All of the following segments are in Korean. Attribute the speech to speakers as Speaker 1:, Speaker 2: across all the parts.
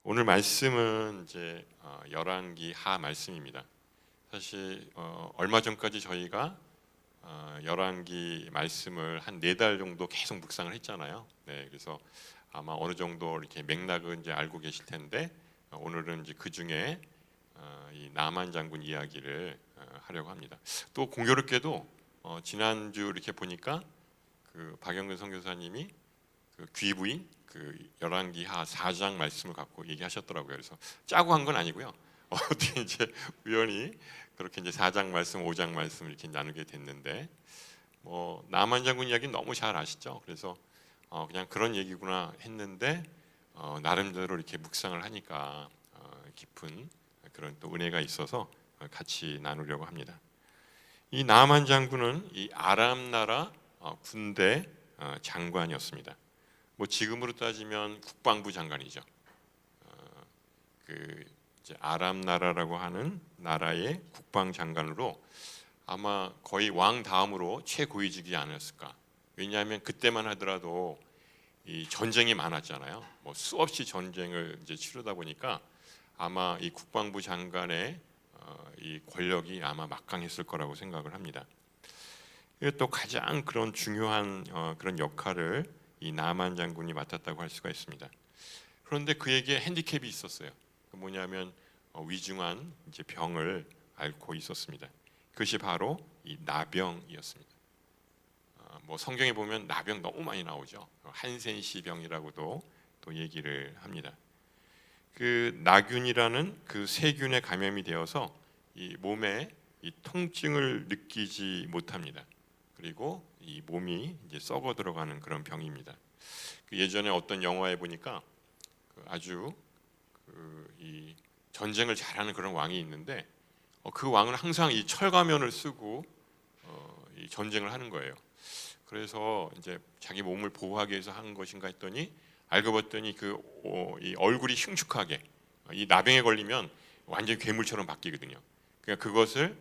Speaker 1: 오늘 말씀은 이제 열왕기 하 말씀입니다. 사실 얼마 전까지 저희가 열왕기 말씀을 한 4달 정도 계속 묵상을 했잖아요. 네, 그래서 아마 어느 정도 이렇게 맥락은 이제 알고 계실 텐데 오늘은 이제 그 중에 이 나만 장군 이야기를 하려고 합니다. 또 공교롭게도 지난주 이렇게 보니까 그 박영근 선교사님이 그 귀부인 그 열왕기하 4장 말씀을 갖고 얘기하셨더라고요. 그래서 짜고 한 건 아니고요. 어떻게 이제 우연히 그렇게 이제 4장 말씀, 5장 말씀 이렇게 나누게 됐는데 뭐 나만 장군 이야기는 너무 잘 아시죠? 그래서 그냥 그런 얘기구나 했는데 나름대로 이렇게 묵상을 하니까 깊은 그런 또 은혜가 있어서 같이 나누려고 합니다. 이 나만 장군은 이 아람 나라 군대 장관이었습니다. 뭐 지금으로 따지면 국방부 장관이죠. 그 이제 아람 나라라고 하는 나라의 국방 장관으로 아마 거의 왕 다음으로 최고위직이 아니었을까. 왜냐하면 그때만 하더라도 이 전쟁이 많았잖아요. 뭐 수없이 전쟁을 이제 치르다 보니까 아마 이 국방부 장관의 이 권력이 아마 막강했을 거라고 생각을 합니다. 또 가장 그런 중요한 그런 역할을 이 나만 장군이 맡았다고 할 수가 있습니다. 그런데 그에게 핸디캡이 있었어요. 뭐냐면 위중한 이제 병을 앓고 있었습니다. 그것이 바로 이 나병이었습니다. 뭐 성경에 보면 나병 너무 많이 나오죠. 한센시병이라고도 또 얘기를 합니다. 그 나균이라는 그 세균에 감염이 되어서 이 몸에 이 통증을 느끼지 못합니다. 그리고 이 몸이 이제 썩어 들어가는 그런 병입니다. 그 예전에 어떤 영화에 보니까 아주 이 전쟁을 잘하는 그런 왕이 있는데 그 왕은 항상 이 철가면을 쓰고 이 전쟁을 하는 거예요. 그래서 이제 자기 몸을 보호하기 위해서 하는 것인가 했더니 알고 봤더니 이 얼굴이 흉측하게 이 나병에 걸리면 완전 괴물처럼 바뀌거든요. 그러니까 그것을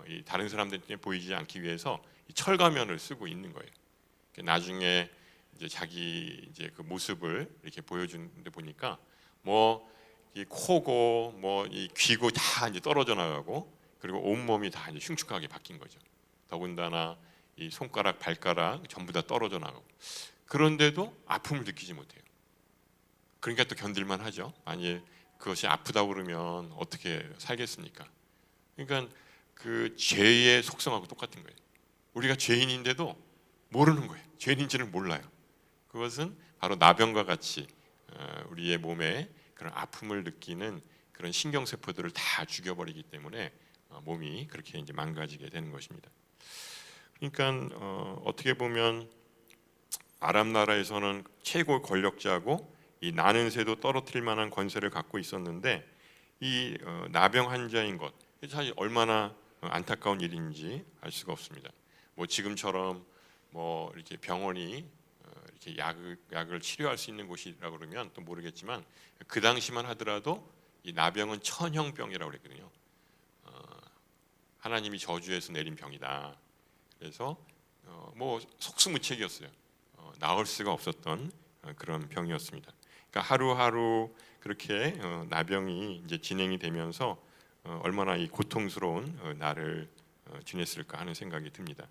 Speaker 1: 이 다른 사람들한테 보이지 않기 위해서 이 철가면을 쓰고 있는 거예요. 나중에 이제 자기 이제 그 모습을 이렇게 보여주는데 보니까 뭐 이 코고 뭐 이 귀고 다 이제 떨어져 나가고 그리고 온 몸이 다 이제 흉측하게 바뀐 거죠. 더군다나 이 손가락, 발가락 전부 다 떨어져 나가고 그런데도 아픔을 느끼지 못해요. 그러니까 또 견딜만 하죠. 아니 그것이 아프다고 그러면 어떻게 살겠습니까? 그러니까 그 죄의 속성하고 똑같은 거예요. 우리가 죄인인데도 모르는 거예요. 죄인인지를 몰라요. 그것은 바로 나병과 같이 우리의 몸에 그런 아픔을 느끼는 그런 신경세포들을 다 죽여버리기 때문에 몸이 그렇게 이제 망가지게 되는 것입니다. 그러니까 어떻게 보면 아람 나라에서는 최고 권력자고 이 나는 새도 떨어뜨릴 만한 권세를 갖고 있었는데 이 나병 환자인 것 사실 얼마나 안타까운 일인지 알 수가 없습니다. 뭐 지금처럼 뭐 이렇게 병원이 이렇게 약을 치료할 수 있는 곳이라고 그러면 또 모르겠지만 그 당시만 하더라도 이 나병은 천형병이라고 그랬거든요. 하나님이 저주해서 내린 병이다. 그래서 뭐 속수무책이었어요. 나을 수가 없었던 그런 병이었습니다. 그러니까 하루하루 그렇게 나병이 이제 진행이 되면서 얼마나 이 고통스러운 날을 지냈을까 하는 생각이 듭니다.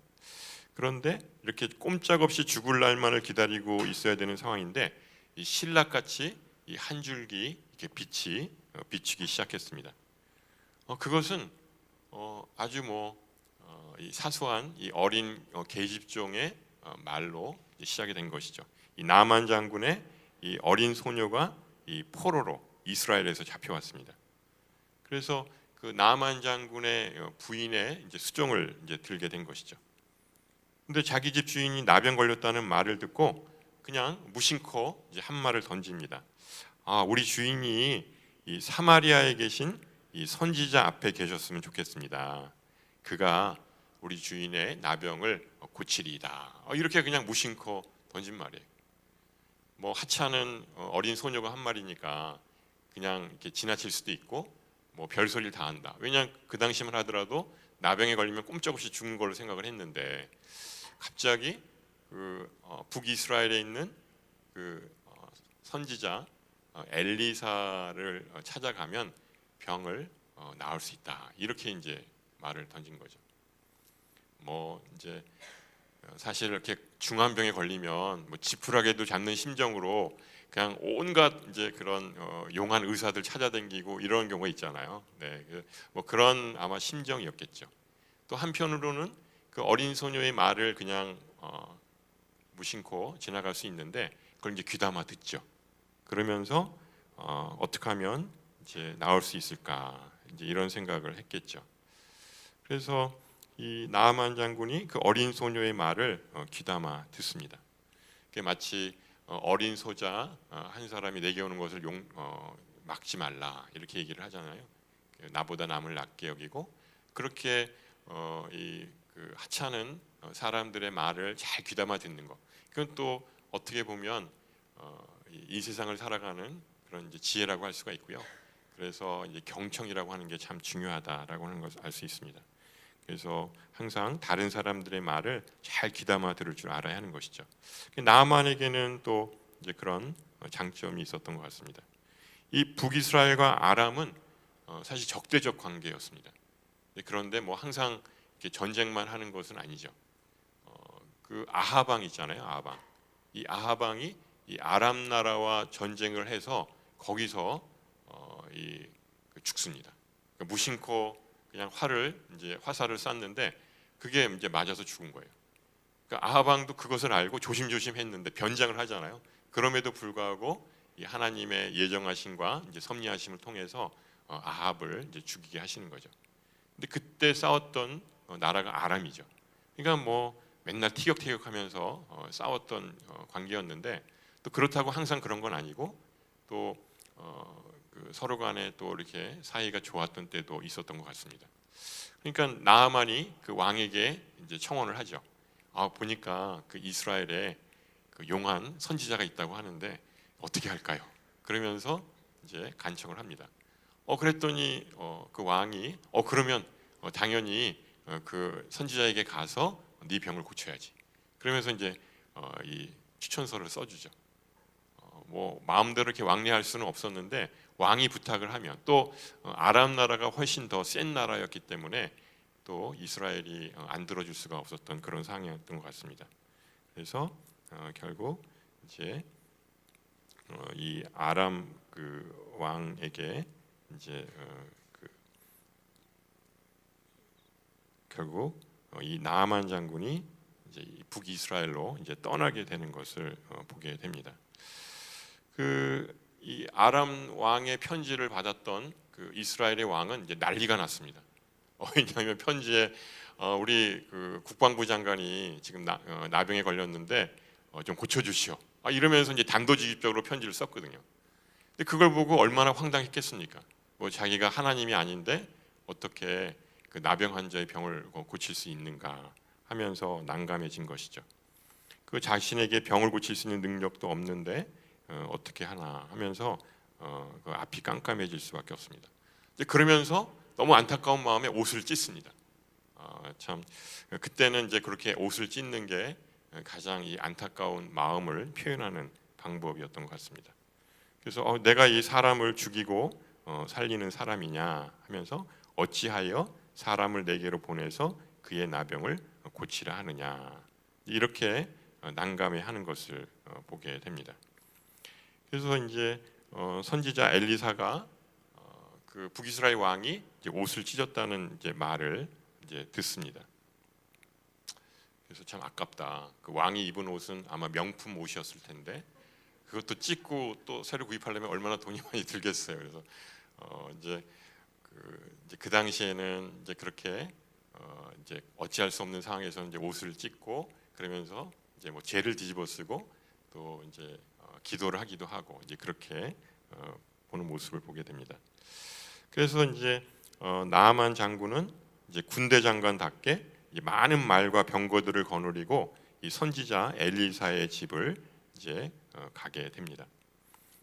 Speaker 1: 그런데 이렇게 꼼짝없이 죽을 날만을 기다리고 있어야 되는 상황인데 이 신락같이 이 한 줄기 이렇게 빛이 비치기 시작했습니다. 그것은 아주 이 사소한 이 어린 계집종의 말로 시작이 된 것이죠. 이 나만 장군의 이 어린 소녀가 이 포로로 이스라엘에서 잡혀왔습니다. 그래서 그 나만 장군의 부인의 이제 수종을 이제 들게 된 것이죠. 근데 자기 집 주인이 나병 걸렸다는 말을 듣고 그냥 무심코 이제 한 말을 던집니다. 우리 주인이 이 사마리아에 계신 이 선지자 앞에 계셨으면 좋겠습니다. 그가 우리 주인의 나병을 고치리이다. 이렇게 그냥 무심코 던진 말이에요. 뭐 하찮은 어린 소녀가 한 말이니까 그냥 이렇게 지나칠 수도 있고 뭐 별소리를 다 한다. 왜냐하면 그 당시만 하더라도 나병에 걸리면 꼼짝없이 죽는 걸로 생각을 했는데 갑자기 그 북이스라엘에 있는 그 선지자 엘리사를 찾아가면 병을 나을 수 있다. 이렇게 이제 말을 던진 거죠. 뭐 이제 사실 이렇게 중한 병에 걸리면 뭐 지푸라기도 잡는 심정으로 그냥 온갖 이제 그런 용한 의사들 찾아다니고 이런 경우가 있잖아요. 네, 뭐 그런 아마 심정이었겠죠. 또 한편으로는 그 어린 소녀의 말을 그냥 무심코 지나갈 수 있는데 그걸 이제 귀담아 듣죠. 그러면서 어떻게 하면 이제 나을 수 있을까 이제 이런 생각을 했겠죠. 그래서 이 나아만 장군이 그 어린 소녀의 말을 귀담아 듣습니다. 그게 마치 어린 소자 한 사람이 내게 오는 것을 막지 말라 이렇게 얘기를 하잖아요. 나보다 남을 낮게 여기고 그렇게 그 하찮은 사람들의 말을 잘 귀담아 듣는 것. 그건 또 어떻게 보면 이 세상을 살아가는 그런 이제 지혜라고 할 수가 있고요. 그래서 이제 경청이라고 하는 게 참 중요하다라고 하는 것을 알 수 있습니다. 그래서 항상 다른 사람들의 말을 잘 귀담아 들을 줄 알아야 하는 것이죠. 나아만에게는 또 이제 그런 장점이 있었던 것 같습니다. 이 북이스라엘과 아람은 사실 적대적 관계였습니다. 그런데 뭐 항상 이렇게 전쟁만 하는 것은 아니죠. 그 아하방 있잖아요. 아하방. 이 아하방이 이 아람 나라와 전쟁을 해서 거기서 죽습니다. 그러니까 무심코 그냥 화살을 쐈는데 그게 이제 맞아서 죽은 거예요. 그러니까 아하방도 그것을 알고 조심조심 했는데 변장을 하잖아요. 그럼에도 불구하고 이 하나님의 예정하심과 이제 섭리하심을 통해서 아합을 이제 죽이게 하시는 거죠. 근데 그때 싸웠던 나라가 아람이죠. 그러니까 뭐 맨날 티격태격하면서 싸웠던 관계였는데 또 그렇다고 항상 그런 건 아니고 또 그 서로 간에 또 이렇게 사이가 좋았던 때도 있었던 것 같습니다. 그러니까 나아만이 그 왕에게 이제 청원을 하죠. 보니까 그 이스라엘에 그 용한 선지자가 있다고 하는데 어떻게 할까요? 그러면서 이제 간청을 합니다. 그랬더니 그 왕이 그러면 당연히 그 선지자에게 가서 네 병을 고쳐야지. 그러면서 이제 이 추천서를 써주죠. 뭐 마음대로 이렇게 왕래할 수는 없었는데 왕이 부탁을 하면 또 아람 나라가 훨씬 더 센 나라였기 때문에 또 이스라엘이 안 들어줄 수가 없었던 그런 상황이었던 것 같습니다. 그래서 결국 이제 이 아람 그 왕에게 이제 결국 이 나아만 장군이 이제 북이스라엘로 이제 떠나게 되는 것을 보게 됩니다. 이 아람 왕의 편지를 받았던 그 이스라엘의 왕은 이제 난리가 났습니다. 왜냐하면 편지에 우리 그 국방부 장관이 지금 나병에 걸렸는데 좀 고쳐주시오. 이러면서 이제 단도직입적으로 편지를 썼거든요. 근데 그걸 보고 얼마나 황당했겠습니까? 뭐 자기가 하나님이 아닌데 어떻게 그 나병 환자의 병을 고칠 수 있는가 하면서 난감해진 것이죠. 그 자신에게 병을 고칠 수 있는 능력도 없는데 어떻게 하나 하면서 그 앞이 깜깜해질 수밖에 없습니다. 그러면서 너무 안타까운 마음에 옷을 찢습니다. 참 그때는 이제 그렇게 옷을 찢는 게 가장 이 안타까운 마음을 표현하는 방법이었던 것 같습니다. 그래서 내가 이 사람을 죽이고 살리는 사람이냐 하면서 어찌하여 사람을 내게로 보내서 그의 나병을 고치라 하느냐 이렇게 난감해하는 것을 보게 됩니다. 그래서 이제 선지자 엘리사가 그 북이스라엘 왕이 이제 옷을 찢었다는 이제 말을 이제 듣습니다. 그래서 참 아깝다. 그 왕이 입은 옷은 아마 명품 옷이었을 텐데 그것도 찢고 또 새로 구입하려면 얼마나 돈이 많이 들겠어요. 그래서 이제 그 당시에는 이제 그렇게 이제 어찌할 수 없는 상황에서 이제 옷을 찢고 그러면서 이제 뭐 죄를 뒤집어 쓰고 또 이제 기도를 하기도 하고 이제 그렇게 보는 모습을 보게 됩니다. 그래서 이제 나아만 장군은 이제 군대 장관답게 많은 말과 병거들을 거느리고 이 선지자 엘리사의 집을 이제 가게 됩니다.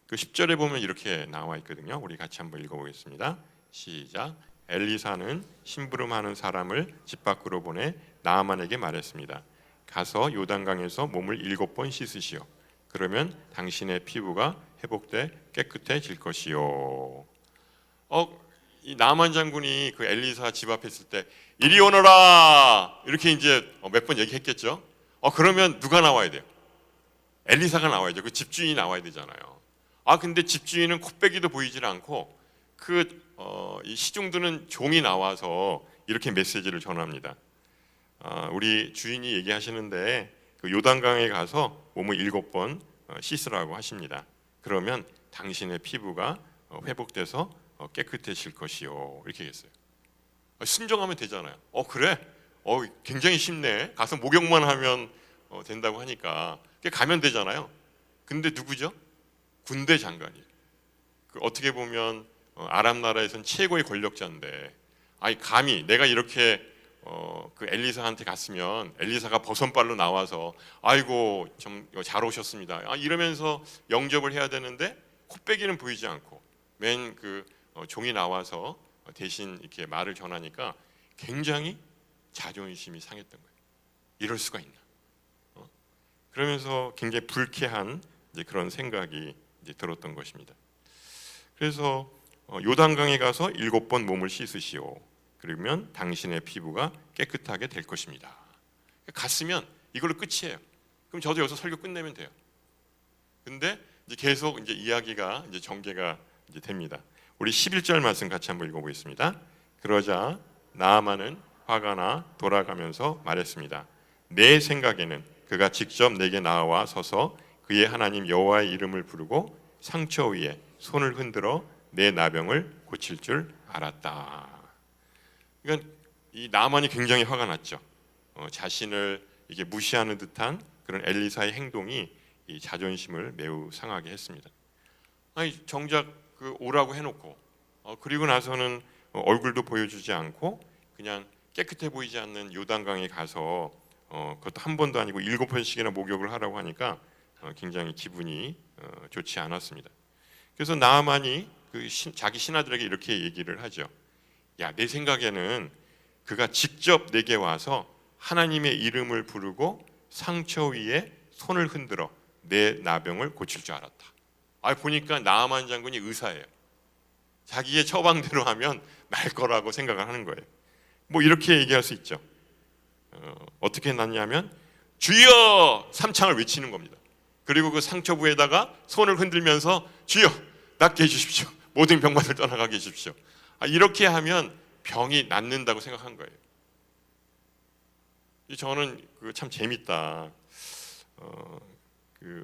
Speaker 1: 그 10절에 보면 이렇게 나와 있거든요. 우리 같이 한번 읽어보겠습니다. 시작. 엘리사는 심부름하는 사람을 집 밖으로 보내 나아만에게 말했습니다. 가서 요단강에서 몸을 7번 씻으시오. 그러면 당신의 피부가 회복돼 깨끗해질 것이요. 이 나만 장군이 그 엘리사 집 앞에 있을 때 이리 오너라 이렇게 이제 몇 번 얘기했겠죠. 그러면 누가 나와야 돼요? 엘리사가 나와야죠. 그 집주인이 나와야 되잖아요. 근데 집주인은 코빼기도 보이질 않고 이 시중 드는 종이 나와서 이렇게 메시지를 전합니다. 우리 주인이 얘기하시는데 그 요단강에 가서 몸을 7번 씻으라고 하십니다. 그러면 당신의 피부가 회복돼서 깨끗해질 것이요. 이렇게 했어요. 순종하면 되잖아요. 그래? 굉장히 쉽네. 가서 목욕만 하면 된다고 하니까 가면 되잖아요. 근데 누구죠? 군대 장관이. 어떻게 보면 아람 나라에선 최고의 권력자인데, 감히 내가 이렇게 그 엘리사한테 갔으면 엘리사가 버선발로 나와서 아이고 좀 잘 오셨습니다. 이러면서 영접을 해야 되는데 코빼기는 보이지 않고 맨 종이 나와서 대신 이렇게 말을 전하니까 굉장히 자존심이 상했던 거예요. 이럴 수가 있나? 그러면서 굉장히 불쾌한 그런 생각이 들었던 것입니다. 그래서 요단강에 가서 7번 몸을 씻으시오. 그러면 당신의 피부가 깨끗하게 될 것입니다. 갔으면 이걸로 끝이에요. 그럼 저도 여기서 설교 끝내면 돼요. 근데 이제 계속 이야기가 전개가 됩니다. 우리 11절 말씀 같이 한번 읽어보겠습니다. 그러자 나아만은 화가 나 돌아가면서 말했습니다. 내 생각에는 그가 직접 내게 나와 서서 그의 하나님 여호와의 이름을 부르고 상처 위에 손을 흔들어 내 나병을 고칠 줄 알았다. 그러니까 이 나만이 굉장히 화가 났죠. 자신을 이게 무시하는 듯한 그런 엘리사의 행동이 이 자존심을 매우 상하게 했습니다. 정작 오라고 해놓고 그리고 나서는 얼굴도 보여주지 않고 그냥 깨끗해 보이지 않는 요단강에 가서 그것도 한 번도 아니고 7번씩이나 목욕을 하라고 하니까 굉장히 기분이 좋지 않았습니다. 그래서 나아만이 자기 신하들에게 이렇게 얘기를 하죠. 야, 내 생각에는 그가 직접 내게 와서 하나님의 이름을 부르고 상처 위에 손을 흔들어 내 나병을 고칠 줄 알았다. 보니까 나아만 장군이 의사예요. 자기의 처방대로 하면 날 거라고 생각을 하는 거예요. 뭐 이렇게 얘기할 수 있죠. 어떻게 났냐면 주여 삼창을 외치는 겁니다. 그리고 그 상처부에다가 손을 흔들면서 주여 낫게 해주십시오. 모든 병마들 떠나가게 해주십시오. 이렇게 하면 병이 낫는다고 생각한 거예요. 저는 참 재밌다.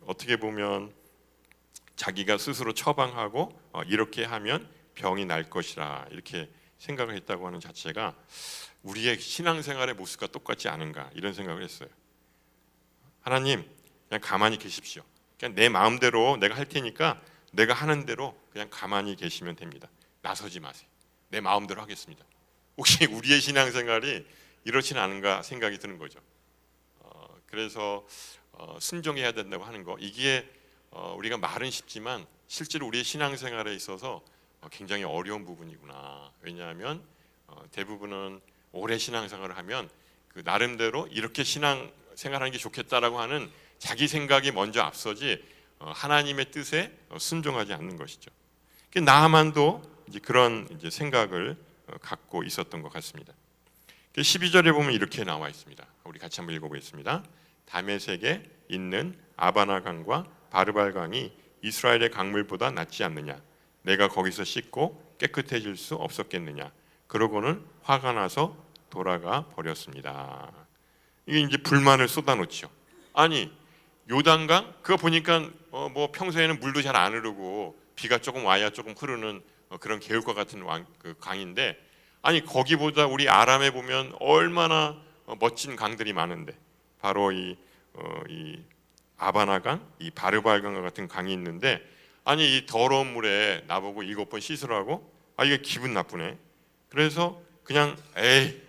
Speaker 1: 어떻게 보면 자기가 스스로 처방하고 이렇게 하면 병이 날 것이라 이렇게 생각을 했다고 하는 자체가 우리의 신앙생활의 모습과 똑같지 않은가 이런 생각을 했어요. 하나님 그냥 가만히 계십시오. 그냥 내 마음대로 내가 할 테니까 내가 하는 대로 그냥 가만히 계시면 됩니다. 나서지 마세요. 내 마음대로 하겠습니다. 혹시 우리의 신앙생활이 이렇지는 않은가 생각이 드는 거죠. 그래서 순종해야 된다고 하는 거 이게 우리가 말은 쉽지만 실제로 우리의 신앙생활에 있어서 굉장히 어려운 부분이구나. 왜냐하면 대부분은 오래 신앙생활을 하면 나름대로 이렇게 신앙생활하는 게 좋겠다라고 하는 자기 생각이 먼저 앞서지 하나님의 뜻에 순종하지 않는 것이죠. 나아만도 이제 그런 생각을 갖고 있었던 것 같습니다. 12절에 보면 이렇게 나와 있습니다. 우리 같이 한번 읽어보겠습니다. 다메섹에 있는 아바나 강과 바르발 강이 이스라엘의 강물보다 낫지 않느냐? 내가 거기서 씻고 깨끗해질 수 없었겠느냐? 그러고는 화가 나서 돌아가 버렸습니다. 이게 이제 불만을 쏟아놓죠. 아니 요단강 그거 보니까 뭐 평소에는 물도 잘 안 흐르고 비가 조금 와야 조금 흐르는 그런 개울과 같은 강인데 아니 거기보다 우리 아람에 보면 얼마나 멋진 강들이 많은데 바로 이 아바나강, 이 바르발강과 같은 강이 있는데 아니 이 더러운 물에 나보고 7번 씻으라고? 이게 기분 나쁘네. 그래서 그냥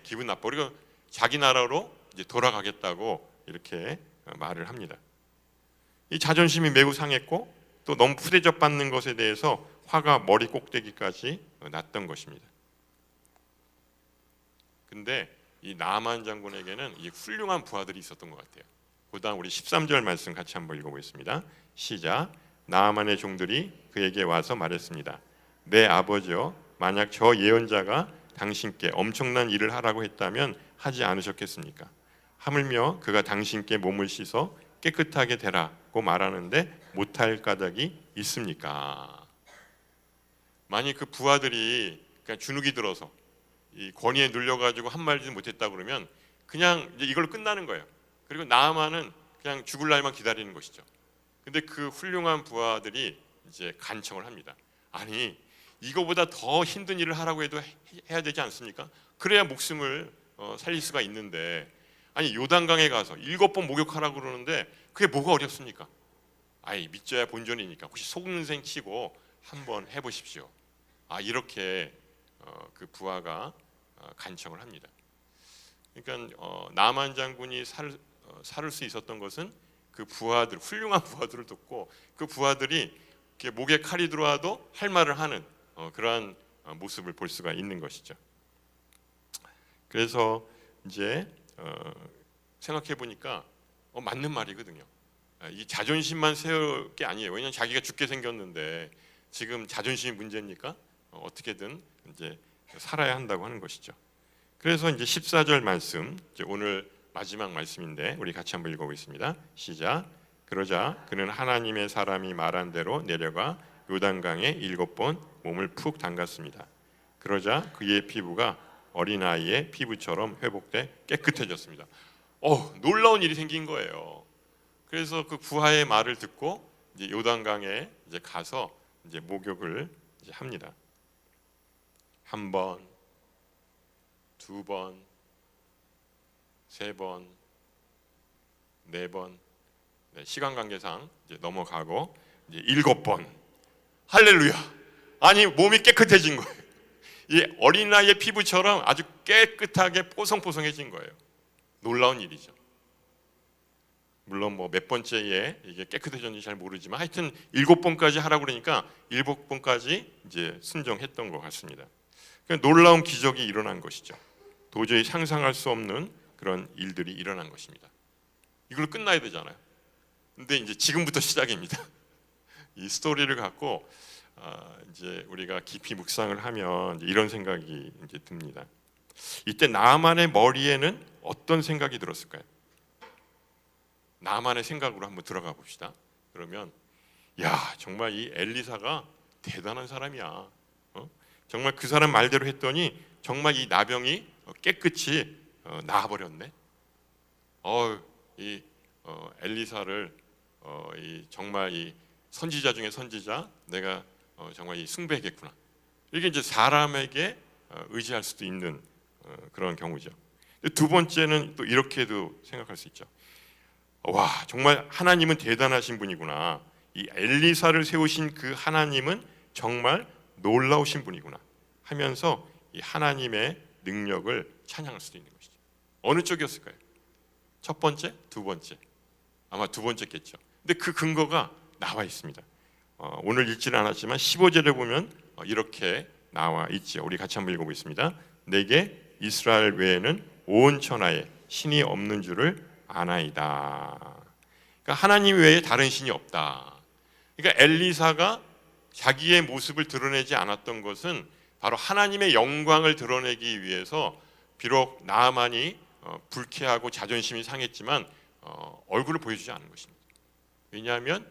Speaker 1: 기분 나빠. 그리고 자기 나라로 이제 돌아가겠다고 이렇게 말을 합니다. 이 자존심이 매우 상했고 또 너무 푸대접 받는 것에 대해서 화가 머리 꼭대기까지 났던 것입니다. 근데 이 나아만 장군에게는 이 훌륭한 부하들이 있었던 것 같아요. 그다음 우리 13절 말씀 같이 한번 읽어보겠습니다. 시작. 나아만의 종들이 그에게 와서 말했습니다. 내 아버지여, 만약 저 예언자가 당신께 엄청난 일을 하라고 했다면 하지 않으셨겠습니까? 하물며 그가 당신께 몸을 씻어 깨끗하게 되라고 말하는데 못할 까닭이 있습니까? 만약 그 부하들이 그냥 주눅이 들어서 이 권위에 눌려가지고 한 말도 못했다 그러면 그냥 이제 이걸로 끝나는 거예요. 그리고 나아만은 그냥 죽을 날만 기다리는 것이죠. 근데 그 훌륭한 부하들이 이제 간청을 합니다. 아니, 이거보다 더 힘든 일을 하라고 해도 해야 되지 않습니까? 그래야 목숨을 살릴 수가 있는데, 아니 요단강에 가서 7번 목욕하라고 그러는데 그게 뭐가 어렵습니까? 아이, 믿져야 본전이니까 혹시 속는생 치고 한번 해보십시오. 이렇게 그 부하가 간청을 합니다. 그러니까 나만 장군이 살을 수 있었던 것은 그 부하들, 훌륭한 부하들을 돕고 그 부하들이 목에 칼이 들어와도 할 말을 하는 그러한 모습을 볼 수가 있는 것이죠. 그래서 이제 생각해 보니까 맞는 말이거든요. 이 자존심만 세울 게 아니에요. 왜냐하면 자기가 죽게 생겼는데 지금 자존심이 문제입니까? 어떻게든 이제 살아야 한다고 하는 것이죠. 그래서 이제 14절 말씀, 이제 오늘 마지막 말씀인데 우리 같이 한번 읽어보겠습니다. 시작. 그러자 그는 하나님의 사람이 말한 대로 내려가 요단강에 7번 몸을 푹 담갔습니다. 그러자 그의 피부가 어린아이의 피부처럼 회복돼 깨끗해졌습니다. 놀라운 일이 생긴 거예요. 그래서 그 부하의 말을 듣고 이제 요단강에 이제 가서 이제 목욕을 이제 합니다. 1번, 2번, 3번, 4번, 시간 관계상 이제 넘어가고 이제 7번. 할렐루야! 아니 몸이 깨끗해진 거예요. 이 어린아이의 피부처럼 아주 깨끗하게 뽀송뽀송해진 거예요. 놀라운 일이죠. 물론 뭐 몇 번째에 이게 깨끗해졌는지 잘 모르지만 하여튼 7번까지 하라고 그러니까 7번까지 이제 순종했던 것 같습니다. 그러니까 놀라운 기적이 일어난 것이죠. 도저히 상상할 수 없는 그런 일들이 일어난 것입니다. 이걸로 끝나야 되잖아요. 근데 이제 지금부터 시작입니다. 이 스토리를 갖고 이제 우리가 깊이 묵상을 하면 이제 이런 생각이 이제 듭니다. 이때 나아만의 머리에는 어떤 생각이 들었을까요? 나만의 생각으로 한번 들어가 봅시다. 그러면 정말 이 엘리사가 대단한 사람이야. 정말 그 사람 말대로 했더니 정말 이 나병이 깨끗이 나아버렸네. 이 엘리사를 정말 이 선지자 중에 선지자, 내가 정말 이 숭배했겠구나. 이게 이제 사람에게 의지할 수도 있는 그런 경우죠. 두 번째는 또 이렇게도 생각할 수 있죠. 정말 하나님은 대단하신 분이구나. 이 엘리사를 세우신 그 하나님은 정말 놀라우신 분이구나 하면서 이 하나님의 능력을 찬양할 수도 있는 것이죠. 어느 쪽이었을까요? 첫 번째, 두 번째? 아마 두 번째겠죠. 근데 그 근거가 나와 있습니다. 오늘 읽지는 않았지만 15절에 보면 이렇게 나와 있죠. 우리 같이 한번 읽어보겠습니다. 내게 이스라엘 외에는 온 천하에 신이 없는 줄을 아나이다. 그러니까 하나님 외에 다른 신이 없다. 그러니까 엘리사가 자기의 모습을 드러내지 않았던 것은 바로 하나님의 영광을 드러내기 위해서 비록 나아만이 불쾌하고 자존심이 상했지만 얼굴을 보여주지 않은 것입니다. 왜냐하면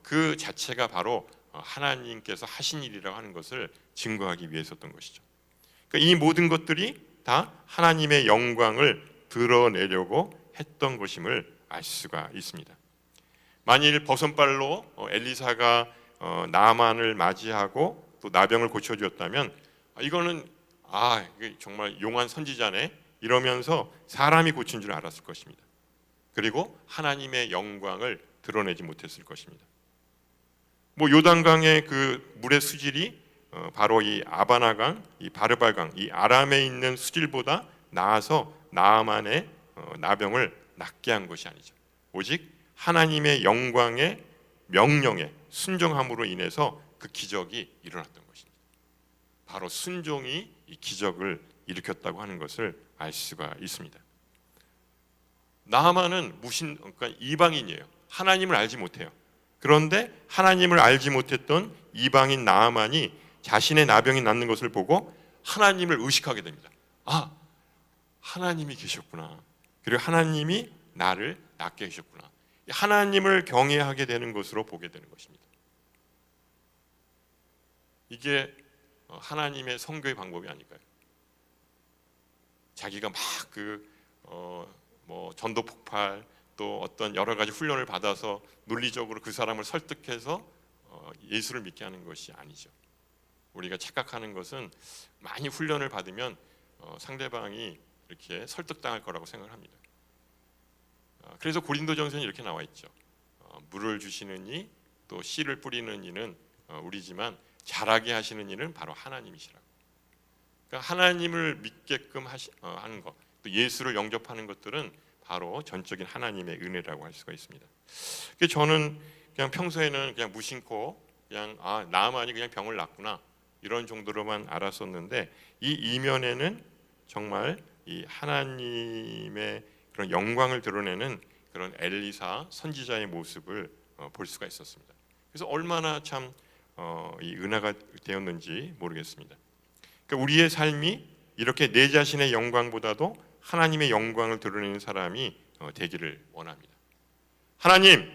Speaker 1: 그 자체가 바로 하나님께서 하신 일이라고 하는 것을 증거하기 위해서였던 것이죠. 그러니까 이 모든 것들이 다 하나님의 영광을 드러내려고 했던 것임을 알 수가 있습니다. 만일 버선발로 엘리사가 나아만을 맞이하고 또 나병을 고쳐주었다면 이거는 이게 정말 용한 선지자네 이러면서 사람이 고친 줄 알았을 것입니다. 그리고 하나님의 영광을 드러내지 못했을 것입니다. 요단강의 그 물의 수질이 바로 이 아바나강, 이 바르발강, 이 아람에 있는 수질보다 나아서 나아만의 나병을 낫게 한 것이 아니죠. 오직 하나님의 영광의 명령에 순종함으로 인해서 그 기적이 일어났던 것입니다. 바로 순종이 이 기적을 일으켰다고 하는 것을 알 수가 있습니다. 나하만은 그러니까 이방인이에요. 하나님을 알지 못해요. 그런데 하나님을 알지 못했던 이방인 나아만이 자신의 나병이 낫는 것을 보고 하나님을 의식하게 됩니다. 아, 하나님이 계셨구나. 그리고 하나님이 나를 낫게 하셨구나. 하나님을 경외하게 되는 것으로 보게 되는 것입니다. 이게 하나님의 선교의 방법이 아닐까요? 자기가 뭐 전도 폭발 또 어떤 여러 가지 훈련을 받아서 논리적으로 그 사람을 설득해서 예수를 믿게 하는 것이 아니죠. 우리가 착각하는 것은 많이 훈련을 받으면 상대방이 이렇게 설득당할 거라고 생각을 합니다. 그래서 고린도전서에 이렇게 나와 있죠. 물을 주시는 이 또 씨를 뿌리는 이는 우리지만 자라게 하시는 이는 바로 하나님이시라고. 그러니까 하나님을 믿게끔 하는 것, 또 예수를 영접하는 것들은 바로 전적인 하나님의 은혜라고 할 수가 있습니다. 그래서 저는 그냥 평소에는 그냥 무심코 그냥 나만이 그냥 병을 낫구나 이런 정도로만 알았었는데 이 이면에는 정말 이 하나님의 그런 영광을 드러내는 그런 엘리사 선지자의 모습을 볼 수가 있었습니다. 그래서 얼마나 참 이 은혜가 되었는지 모르겠습니다. 그러니까 우리의 삶이 이렇게 내 자신의 영광보다도 하나님의 영광을 드러내는 사람이 되기를 원합니다. 하나님,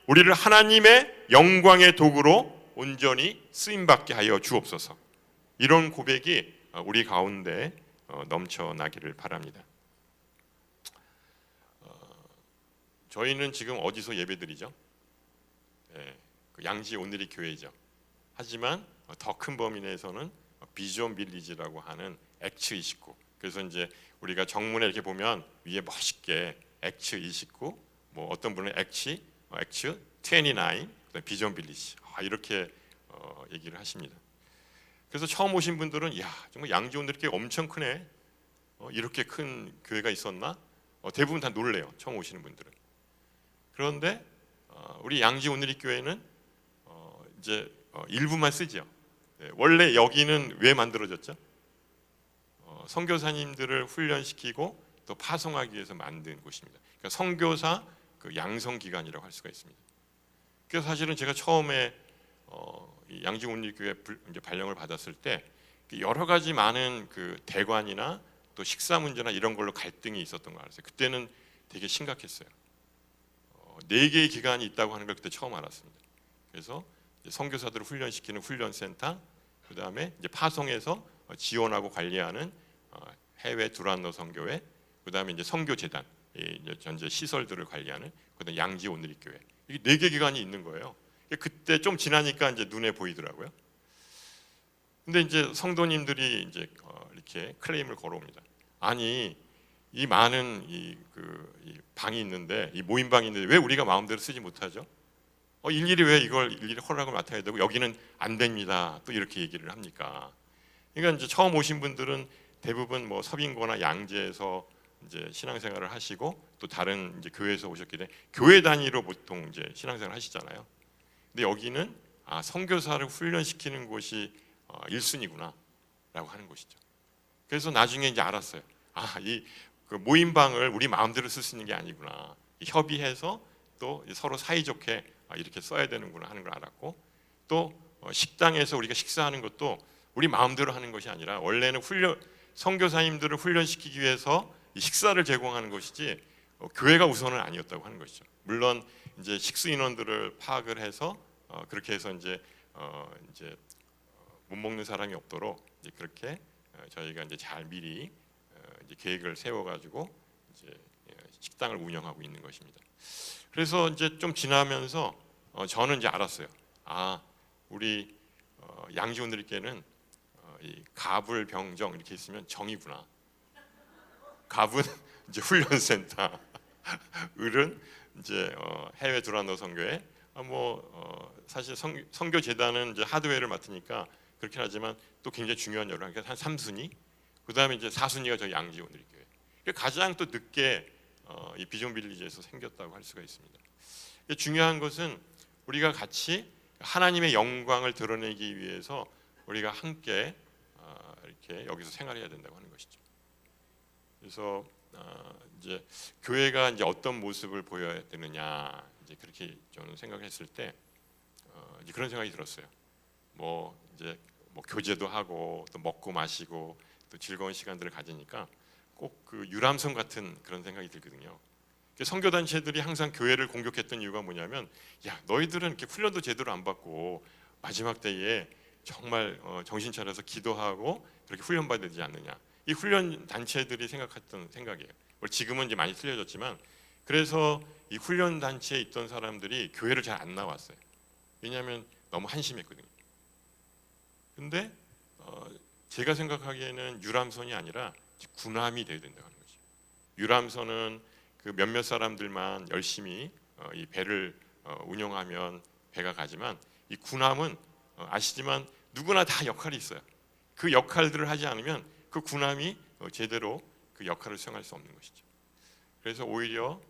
Speaker 1: 우리를 하나님의 영광의 도구로 온전히 쓰임받게 하여 주옵소서. 이런 고백이 우리 가운데 넘쳐나기를 바랍니다. 저희는 지금 어디서 예배드리죠? 그 양지 온누리 교회죠. 하지만 더 큰 범위 내에서는 비전 빌리지라고 하는 액츠 29. 그래서 이제 우리가 정문에 이렇게 보면 위에 멋있게 액츠 29, 뭐 어떤 분은 액츠 29, 비전 빌리지 이렇게 얘기를 하십니다. 그래서 처음 오신 분들은 야 정말 양지 온누리 교회 엄청 크네. 이렇게 큰 교회가 있었나? 대부분 다 놀래요. 처음 오시는 분들은. 그런데 우리 양지 온누리 교회는 이제 일부만 쓰죠. 원래 여기는 왜 만들어졌죠? 선교사님들을 훈련시키고 또 파송하기 위해서 만든 곳입니다. 그러니까 선교사 그 양성 기관이라고 할 수가 있습니다. 그래서 사실은 제가 처음에 이 양지 온누리 교회 이제 발령을 받았을 때 여러 가지 많은 그 대관이나 또 식사 문제나 이런 걸로 갈등이 있었던 거 알았어요. 그때는 되게 심각했어요. 4개의 기관이 있다고 하는 걸 그때 처음 알았습니다. 그래서 선교사들을 훈련시키는 훈련센터, 그 다음에 이제 파송에서 지원하고 관리하는 해외 두란노 선교회, 그 다음에 이제 선교재단, 전체 시설들을 관리하는 그다음 양지 온누리 교회. 이게 4개 기관이 있는 거예요. 그때 좀 지나니까 이제 눈에 보이더라고요. 근데 이제 성도님들이 이제 이렇게 클레임을 걸어옵니다. 아니 이 많은 이 방이 있는데 이 모임방이 있는데 왜 우리가 마음대로 쓰지 못하죠? 일일이 왜 이걸 일일이 허락을 맡아야 되고 여기는 안 됩니다. 또 이렇게 얘기를 합니까? 그러니까 이제 처음 오신 분들은 대부분 뭐 서빙고나 양재에서 이제 신앙생활을 하시고 또 다른 이제 교회에서 오셨기 때문에 교회 단위로 보통 이제 신앙생활 하시잖아요. 근데 여기는 선교사를 훈련시키는 곳이 1순위구나라고 하는 것이죠. 그래서 나중에 이제 알았어요. 그 모임방을 우리 마음대로 쓸 수 있는 게 아니구나. 협의해서 또 서로 사이좋게 이렇게 써야 되는구나 하는 걸 알았고, 또 식당에서 우리가 식사하는 것도 우리 마음대로 하는 것이 아니라 원래는 선교사님들을 훈련시키기 위해서 식사를 제공하는 것이지 교회가 우선은 아니었다고 하는 것이죠. 물론 이제 식수 인원들을 파악을 해서 그렇게 해서 이제 못 먹는 사람이 없도록 이제 그렇게 저희가 이제 잘 미리 이제 계획을 세워가지고 이제 식당을 운영하고 있는 것입니다. 그래서 이제 좀 지나면서 저는 이제 알았어요. 우리 양지 온누리 교회는 이 갑을 병정 이렇게 있으면 정이구나. 갑은 이제 훈련센터, 을은 이제 해외 두란노 선교회. 사실 선교 재단은 이제 하드웨어를 맡으니까 그렇긴 하지만 또 굉장히 중요한 역할. 그러니까 한 3순위. 그 다음에 이제 4순위가 저희 양지 온누리 교회. 가장 또 늦게 이 비전 빌리지에서 생겼다고 할 수가 있습니다. 중요한 것은 우리가 같이 하나님의 영광을 드러내기 위해서 우리가 함께 이렇게 여기서 생활해야 된다고 하는 것이죠. 그래서 이제 교회가 이제 어떤 모습을 보여야 되느냐 이제 그렇게 저는 생각했을 때 이제 그런 생각이 들었어요. 뭐 이제 뭐 교제도 하고 또 먹고 마시고 또 즐거운 시간들을 가지니까 꼭 그 유람선 같은 그런 생각이 들거든요. 선교 단체들이 항상 교회를 공격했던 이유가 뭐냐면, 야 너희들은 이렇게 훈련도 제대로 안 받고 마지막 때에 정말 정신 차려서 기도하고 그렇게 훈련 받아야 되지 않느냐. 이 훈련 단체들이 생각했던 생각이에요. 지금은 이제 많이 틀려졌지만, 그래서 이 훈련 단체에 있던 사람들이 교회를 잘 안 나왔어요. 왜냐하면 너무 한심했거든요. 근데 제가 생각하기에는 유람선이 아니라 군함이 돼야 된다는 거죠. 유람선은 그 몇몇 사람들만 열심히 이 배를 운영하면 배가 가지만, 이 군함은 아시지만 누구나 다 역할이 있어요. 그 역할들을 하지 않으면 그 군함이 제대로 그 역할을 수행할 수 없는 것이죠. 그래서 오히려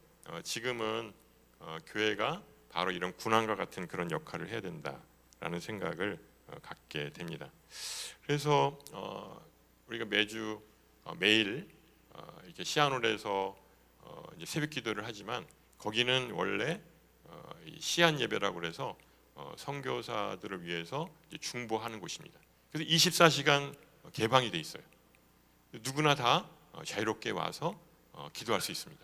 Speaker 1: 지금은 교회가 바로 이런 군함과 같은 그런 역할을 해야 된다라는 생각을 갖게 됩니다. 그래서 우리가 매주 매일 이렇게 시안홀에서 이제 새벽 기도를 하지만, 거기는 원래 시안 예배라고 해서 선교사들을 위해서 이제 중보하는 곳입니다. 그래서 24시간 개방이 돼 있어요. 누구나 다 자유롭게 와서 기도할 수 있습니다.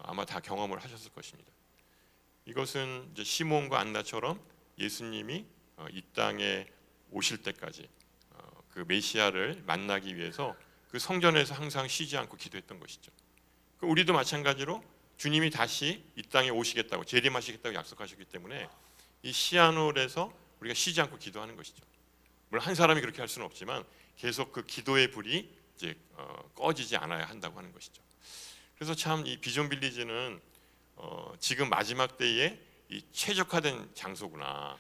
Speaker 1: 아마 다 경험을 하셨을 것입니다. 이것은 이제 시몬과 안나처럼 예수님이 이 땅에 오실 때까지 그 메시아를 만나기 위해서 그 성전에서 항상 쉬지 않고 기도했던 것이죠. 우리도 마찬가지로 주님이 다시 이 땅에 오시겠다고, 재림하시겠다고 약속하셨기 때문에 이 시안홀에서 우리가 쉬지 않고 기도하는 것이죠. 물론 한 사람이 그렇게 할 수는 없지만 계속 그 기도의 불이 이제 꺼지지 않아야 한다고 하는 것이죠. 그래서 참 이 비전 빌리지는 지금 마지막 때에 이 최적화된 장소구나.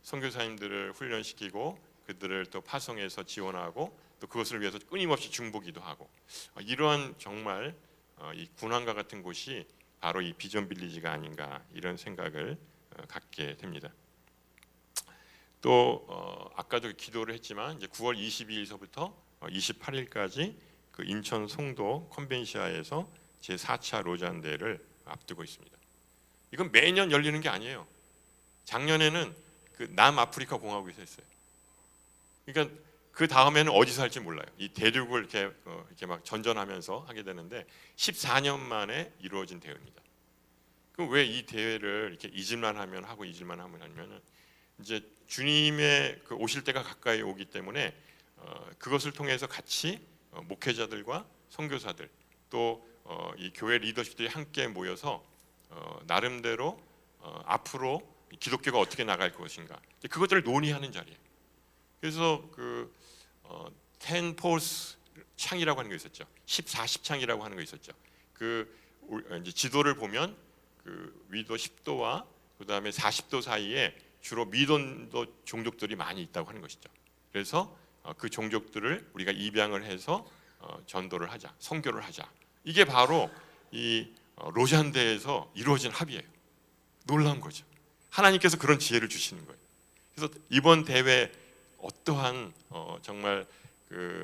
Speaker 1: 선교사님들을 훈련시키고 그들을 또 파송해서 지원하고 또 그것을 위해서 끊임없이 중보기도 하고, 이러한 정말 이 군함과 같은 곳이 바로 이 비전 빌리지가 아닌가, 이런 생각을 갖게 됩니다. 또 아까도 기도를 했지만 이제 9월 22일서부터 28일까지 그 인천 송도 컨벤시아에서 제4차 로잔대를 앞두고 있습니다. 이건 매년 열리는 게 아니에요. 작년에는 그 남아프리카 공화국에서 했어요. 그러니까 그 다음에는 어디서 할지 몰라요. 이 대륙을 이렇게 막 전전하면서 하게 되는데 14년 만에 이루어진 대회입니다. 그럼 왜 이 대회를 이렇게 잊을만 하면 하고 잊을만 하면 하면은, 이제 주님의 그 오실 때가 가까이 오기 때문에 그것을 통해서 같이 목회자들과 선교사들 또 이 교회 리더십들이 함께 모여서 나름대로 앞으로 기독교가 어떻게 나갈 것인가, 그것들을 논의하는 자리예요. 그래서 그 10 폴스 창이라고 하는 거 있었죠. 14십창이라고 하는 거 있었죠. 그 이제 지도를 보면 그 위도 10도와 그다음에 40도 사이에 주로 미돈도 종족들이 많이 있다고 하는 것이죠. 그래서 그 종족들을 우리가 입양을 해서 전도를 하자, 선교를 하자. 이게 바로 이 로잔대에서 이루어진 합의예요. 놀라운 거죠. 하나님께서 그런 지혜를 주시는 거예요. 그래서 이번 대회 어떠한 정말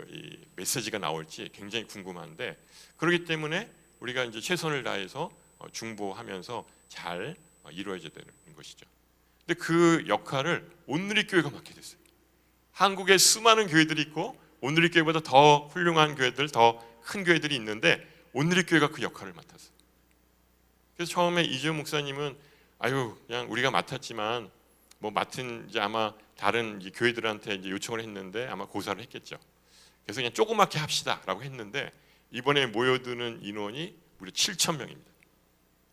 Speaker 1: 이 메시지가 나올지 굉장히 궁금한데, 그렇기 때문에 우리가 이제 최선을 다해서 중보하면서 잘 이루어져야 되는 것이죠. 근데 그 역할을 온누리교회가 맡게 됐어요. 한국에 수많은 교회들이 있고 온누리교회보다 더 훌륭한 교회들, 더 큰 교회들이 있는데 온누리교회가 그 역할을 맡았어요. 그래서 처음에 이재용 목사님은 그냥 우리가 맡았지만 뭐 맡은 이제 아마 다른 이제 교회들한테 이제 요청을 했는데 아마 고사를 했겠죠. 그래서 그냥 조그맣게 합시다라고 했는데 이번에 모여드는 인원이 무려 7,000명입니다.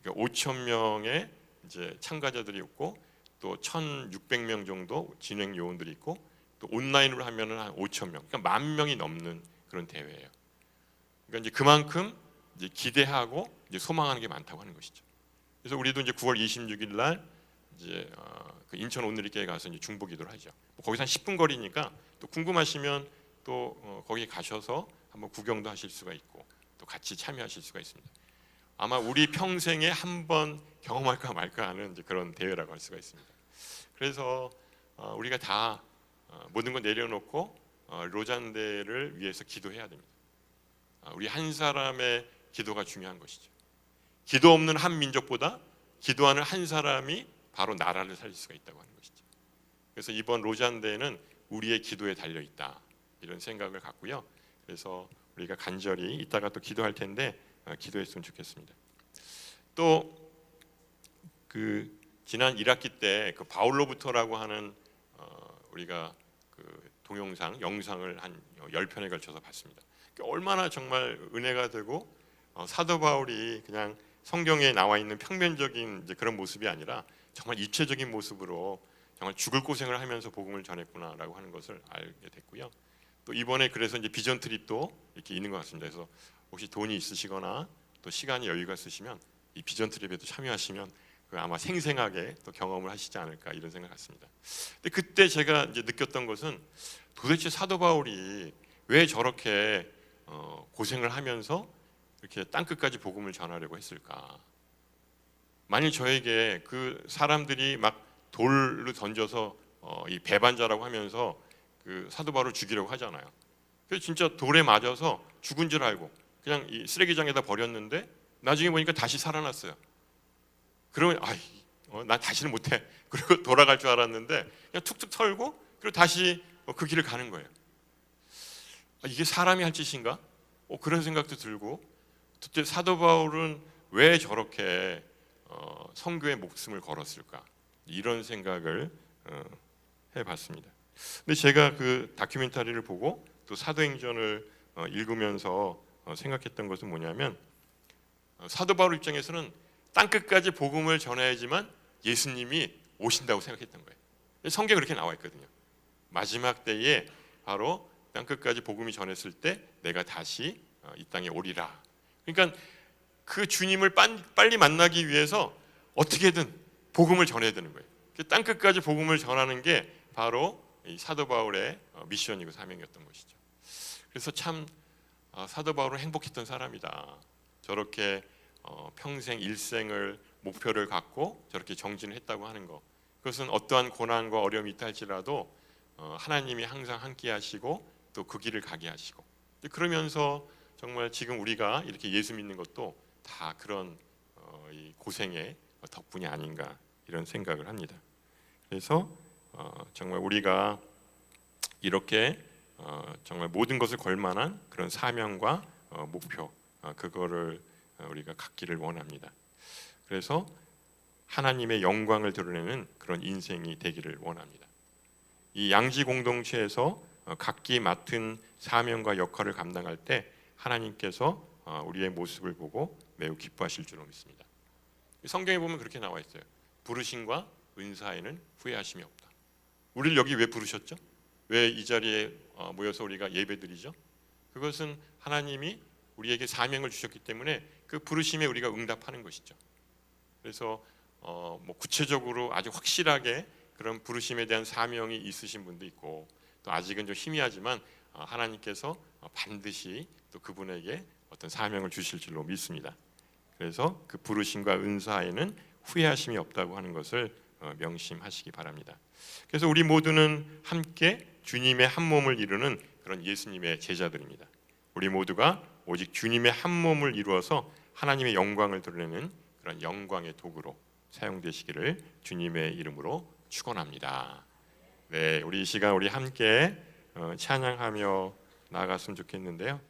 Speaker 1: 그러니까 5,000명의 이제 참가자들이 있고 또 1,600명 정도 진행 요원들이 있고 또 온라인으로 하면은 한 5,000명, 그러니까 10,000명이 넘는 그런 대회예요. 그러니까 이제 그만큼 이제 기대하고 이제 소망하는 게 많다고 하는 것이죠. 그래서 우리도 이제 9월 26일 날 이제 그 인천 온누리교회 가서 이제 중보기도를 하죠. 거기서 한 10분 거리니까 또 궁금하시면 또 거기 가셔서 한번 구경도 하실 수가 있고 또 같이 참여하실 수가 있습니다. 아마 우리 평생에 한 번 경험할까 말까 하는 이제 그런 대회라고 할 수가 있습니다. 그래서 우리가 다 모든 걸 내려놓고 로잔대를 위해서 기도해야 됩니다. 우리 한 사람의 기도가 중요한 것이죠. 기도 없는 한 민족보다 기도하는 한 사람이 바로 나라를 살릴 수가 있다고 하는 것이죠. 그래서 이번 로잔대회는 우리의 기도에 달려 있다, 이런 생각을 갖고요. 그래서 우리가 간절히 이따가 또 기도할 텐데 기도했으면 좋겠습니다. 또 그 지난 1학기 때 그 바울로부터라고 하는 우리가 그 동영상 영상을 한 10편에 걸쳐서 봤습니다. 얼마나 정말 은혜가 되고 사도 바울이 그냥 성경에 나와 있는 평면적인 이제 그런 모습이 아니라 정말 입체적인 모습으로 정말 죽을 고생을 하면서 복음을 전했구나라고 하는 것을 알게 됐고요. 또 이번에 그래서 이제 비전 트립도 이렇게 있는 것 같습니다. 그래서 혹시 돈이 있으시거나 또 시간이 여유가 있으시면 이 비전 트립에도 참여하시면 그 아마 생생하게 또 경험을 하시지 않을까, 이런 생각 같습니다. 근데 그때 제가 이제 느꼈던 것은 도대체 사도 바울이 왜 저렇게 고생을 하면서 이렇게 땅 끝까지 복음을 전하려고 했을까? 만일 저에게 그 사람들이 막 돌을 던져서 이 배반자라고 하면서 그 사도 바울을 죽이려고 하잖아요. 그래서 진짜 돌에 맞아서 죽은 줄 알고 그냥 이 쓰레기장에다 버렸는데 나중에 보니까 다시 살아났어요. 그러면 난 다시는 못해. 그리고 돌아갈 줄 알았는데 그냥 툭툭 털고 그리고 다시 그 길을 가는 거예요. 이게 사람이 할 짓인가? 그런 생각도 들고, 도대체 사도 바울은 왜 저렇게 선교의 목숨을 걸었을까? 이런 생각을 해봤습니다. 근데 제가 그 다큐멘터리를 보고 또 사도행전을 읽으면서 생각했던 것은 뭐냐면, 사도 바울 입장에서는 땅 끝까지 복음을 전해야지만 예수님이 오신다고 생각했던 거예요. 성경에 그렇게 나와 있거든요. 마지막 때에 바로 땅 끝까지 복음이 전했을 때 내가 다시 이 땅에 오리라. 그러니까 그 주님을 빨리 만나기 위해서 어떻게든 복음을 전해야 되는 거예요. 땅 끝까지 복음을 전하는 게 바로 이 사도 바울의 미션이고 사명이었던 것이죠. 그래서 참 사도 바울은 행복했던 사람이다. 저렇게 평생 일생을 목표를 갖고 저렇게 정진을 했다고 하는 것, 그것은 어떠한 고난과 어려움이 있다 할지라도 하나님이 항상 함께 하시고 또 그 길을 가게 하시고, 그러면서 정말 지금 우리가 이렇게 예수 믿는 것도 다 그런 이 고생의 덕분이 아닌가, 이런 생각을 합니다. 그래서 정말 우리가 이렇게 정말 모든 것을 걸만한 그런 사명과 목표, 그거를 우리가 갖기를 원합니다. 그래서 하나님의 영광을 드러내는 그런 인생이 되기를 원합니다. 이 양지 공동체에서 각기 맡은 사명과 역할을 감당할 때 하나님께서 우리의 모습을 보고 매우 기뻐하실 줄로 믿습니다. 성경에 보면 그렇게 나와 있어요. 부르심과 은사에는 후회하심이 없다. 우리를 여기 왜 부르셨죠? 왜 이 자리에 모여서 우리가 예배드리죠? 그것은 하나님이 우리에게 사명을 주셨기 때문에 그 부르심에 우리가 응답하는 것이죠. 그래서 구체적으로 아주 확실하게 그런 부르심에 대한 사명이 있으신 분도 있고, 또 아직은 좀 희미하지만 하나님께서 반드시 또 그분에게 어떤 사명을 주실 줄로 믿습니다. 그래서 그 부르심과 은사에는 후회하심이 없다고 하는 것을 명심하시기 바랍니다. 그래서 우리 모두는 함께 주님의 한 몸을 이루는 그런 예수님의 제자들입니다. 우리 모두가 오직 주님의 한 몸을 이루어서 하나님의 영광을 드러내는 그런 영광의 도구로 사용되시기를 주님의 이름으로 축원합니다. 네, 우리 이 시간 우리 함께 찬양하며 나아갔으면 좋겠는데요.